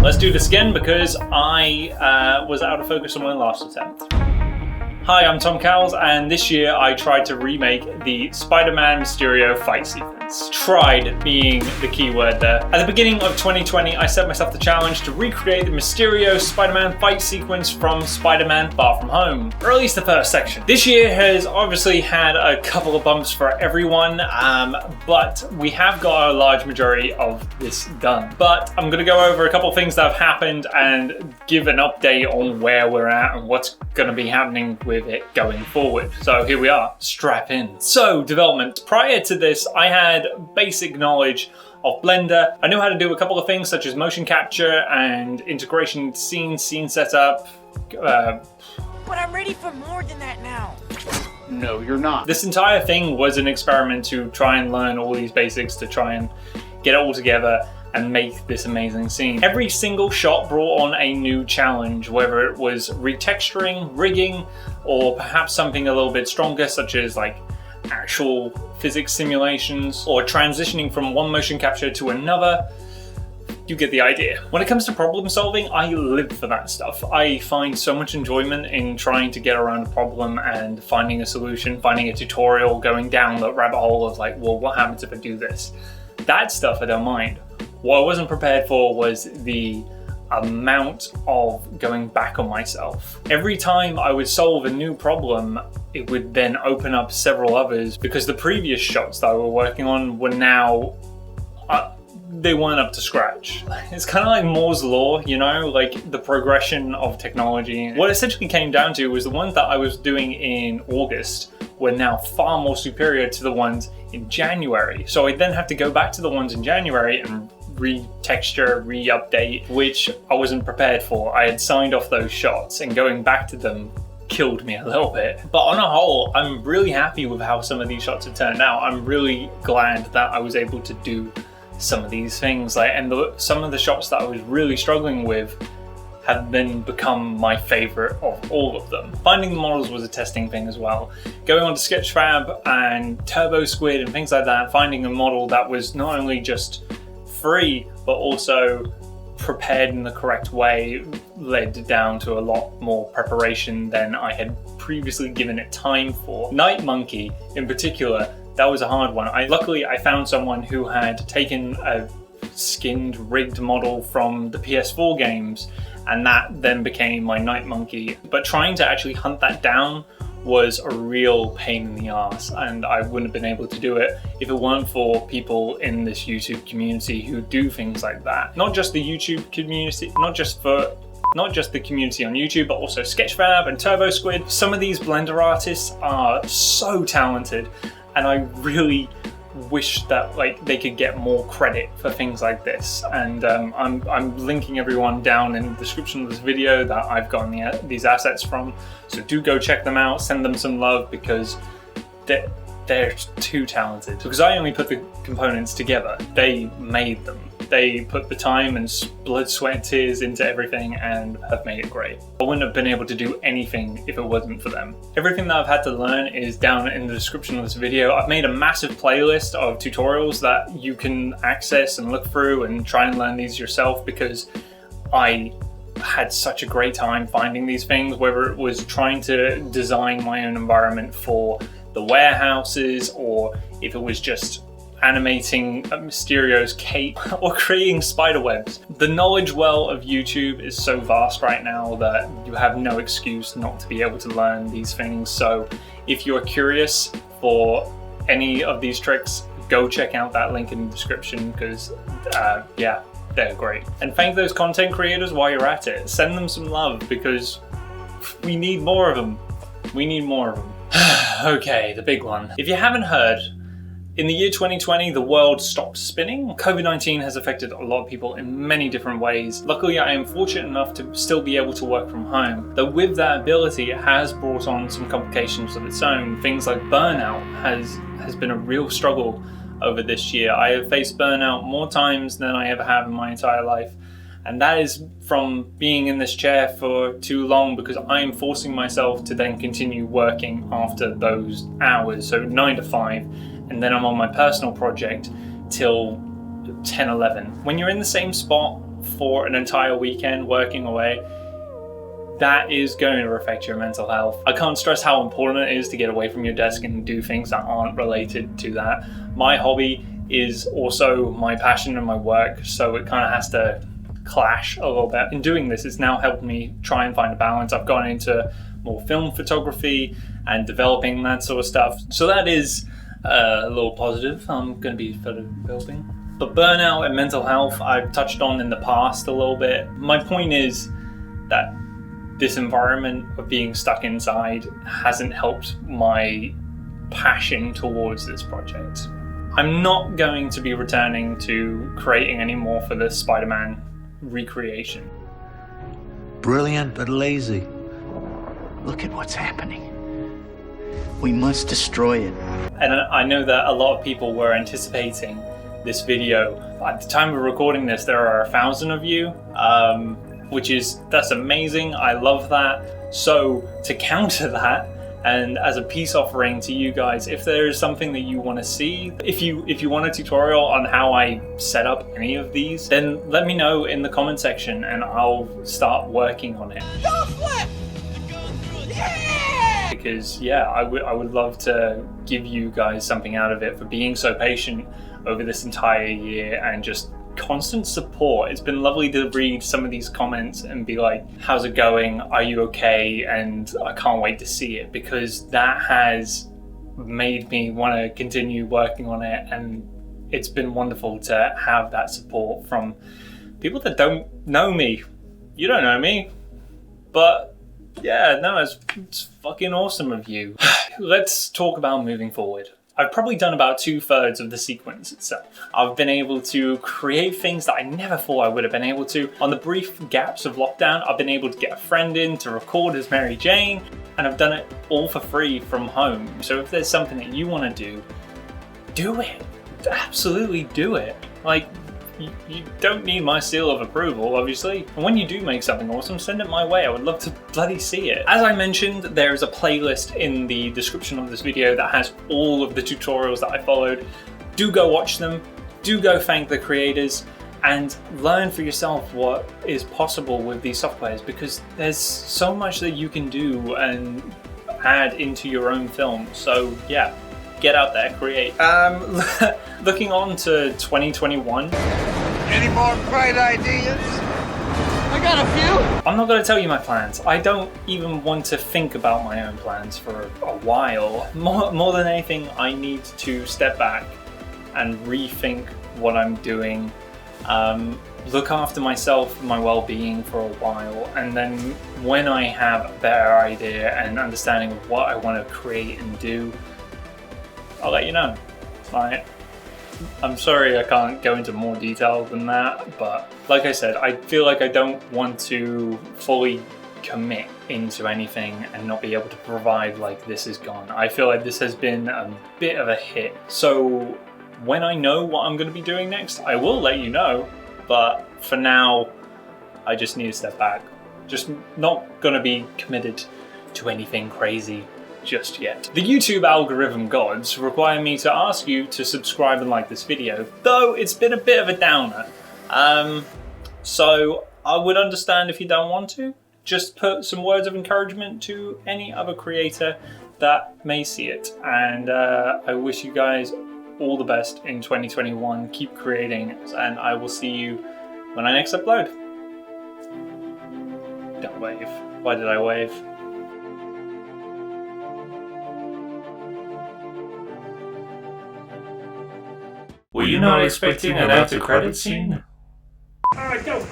Let's do this again because I was out of focus on my last attempt. Hi, I'm Tom Cowles, and this year I tried to remake the Spider-Man Mysterio fight sequence. Tried being the key word there. At the beginning of 2020, I set myself the challenge to recreate the Mysterio Spider-Man fight sequence from Spider-Man Far From Home, or at least the first section. This year has obviously had a couple of bumps for everyone, but we have got a large majority of this done. But I'm going to go over a couple of things that have happened and give an update on where we're at and what's going to be happening with it going forward. So here we are, strap in. So development. Prior to this, I had basic knowledge of Blender. I knew how to do a couple of things such as motion capture and integration scene setup. But I'm ready for more than that now. No, you're not. This entire thing was an experiment to try and learn all these basics, to try and get it all together and make this amazing scene. Every single shot brought on a new challenge, whether it was retexturing, rigging, or perhaps something a little bit stronger, such as like actual physics simulations, or transitioning from one motion capture to another. You get the idea. When it comes to problem solving, I live for that stuff. I find so much enjoyment in trying to get around a problem and finding a solution, finding a tutorial, going down the rabbit hole of like, well, what happens if I do this? That stuff I don't mind. What I wasn't prepared for was the amount of going back on myself. Every time I would solve a new problem, it would then open up several others because the previous shots that I were working on were now, they weren't up to scratch. It's kind of like Moore's Law, you know, like the progression of technology. What it essentially came down to was the ones that I was doing in August were now far more superior to the ones in January. So I then have to go back to the ones in January and retexture, re-update, which I wasn't prepared for. I had signed off those shots and going back to them killed me a little bit. But on a whole, I'm really happy with how some of these shots have turned out. I'm really glad that I was able to do some of these things. Some of the shots that I was really struggling with have then become my favorite of all of them. Finding the models was a testing thing as well. Going on to Sketchfab and Turbo Squid and things like that, finding a model that was not only just free, but also prepared in the correct way led down to a lot more preparation than I had previously given it time for. Night Monkey in particular, that was a hard one. Luckily I found someone who had taken a skinned, rigged model from the PS4 games, and that then became my Night Monkey. But trying to actually hunt that down was a real pain in the ass, and I wouldn't have been able to do it if it weren't for people in this YouTube community who do things like that. Not just the YouTube community, not just the community on YouTube, but also Sketchfab and Turbo Squid. Some of these Blender artists are so talented, and I really wish that they could get more credit for things like this. And I'm linking everyone down in the description of this video that I've gotten these assets from, so do go check them out, send them some love, because they're too talented. Because I only put the components together, they made them. They put the time and blood, sweat, and tears into everything and have made it great. I wouldn't have been able to do anything if it wasn't for them. Everything that I've had to learn is down in the description of this video. I've made a massive playlist of tutorials that you can access and look through and try and learn these yourself, because I had such a great time finding these things, whether it was trying to design my own environment for the warehouses, or if it was just animating Mysterio's cape or creating spider webs. The knowledge well of YouTube is so vast right now that you have no excuse not to be able to learn these things. So if you're curious for any of these tricks, go check out that link in the description, because yeah, they're great. And thank those content creators while you're at it. Send them some love, because we need more of them. We need more of them. Okay, the big one. If you haven't heard, in the year 2020, the world stopped spinning. COVID-19 has affected a lot of people in many different ways. Luckily, I am fortunate enough to still be able to work from home. Though with that ability, it has brought on some complications of its own. Things like burnout has been a real struggle over this year. I have faced burnout more times than I ever have in my entire life. And that is from being in this chair for too long, because I am forcing myself to then continue working after those hours. So 9 to 5, and then I'm on my personal project till 10, 11. When you're in the same spot for an entire weekend working away, that is going to affect your mental health. I can't stress how important it is to get away from your desk and do things that aren't related to that. My hobby is also my passion and my work, so it kind of has to clash a little bit. In doing this, it's now helped me try and find a balance. I've gone into more film photography and developing that sort of stuff. So that is a little positive. I'm going to be developing. But burnout and mental health, I've touched on in the past a little bit. My point is that this environment of being stuck inside hasn't helped my passion towards this project. I'm not going to be returning to creating any more for the Spider-Man recreation. Brilliant but lazy. Look at what's happening. We must destroy it. And I know that a lot of people were anticipating this video. At the time of recording this, there are 1,000 of you, that's amazing. I love that. So to counter that, and as a peace offering to you guys, if there is something that you want to see, if you want a tutorial on how I set up any of these, then let me know in the comment section and I'll start working on it. Yeah! Because I would love to give you guys something out of it for being so patient over this entire year and just constant support. It's been lovely to read some of these comments and be like, how's it going? Are you okay? And I can't wait to see it, because that has made me want to continue working on it. And it's been wonderful to have that support from people that don't know me. You don't know me, but yeah, no, it's fucking awesome of you. Let's talk about moving forward. I've probably done about 2/3 of the sequence itself. I've been able to create things that I never thought I would have been able to. On the brief gaps of lockdown, I've been able to get a friend in to record as Mary Jane, and I've done it all for free from home. So if there's something that you want to do it. Absolutely do it. Like, you don't need my seal of approval, obviously. And when you do make something awesome, send it my way. I would love to bloody see it. As I mentioned, there is a playlist in the description of this video that has all of the tutorials that I followed. Do go watch them. Do go thank the creators and learn for yourself what is possible with these softwares, because there's so much that you can do and add into your own film. So yeah, get out there, create. Looking on to 2021. Any more bright ideas? I got a few. I'm not going to tell you my plans. I don't even want to think about my own plans for a while. More than anything, I need to step back and rethink what I'm doing. Look after myself, my well-being for a while, and then when I have a better idea and understanding of what I want to create and do, I'll let you know. I'm sorry I can't go into more detail than that, but like I said, I feel like I don't want to fully commit into anything and not be able to provide like this is gone. I feel like this has been a bit of a hit. So when I know what I'm going to be doing next, I will let you know, but for now, I just need to step back. Just not going to be committed to anything crazy just yet. The YouTube algorithm gods require me to ask you to subscribe and like this video, though it's been a bit of a downer. So I would understand if you don't want to. Just put some words of encouragement to any other creator that may see it. And I wish you guys all the best in 2021. Keep creating, and I will see you when I next upload. Don't wave. Why did I wave? Were you not expecting an after credit scene? Alright, go!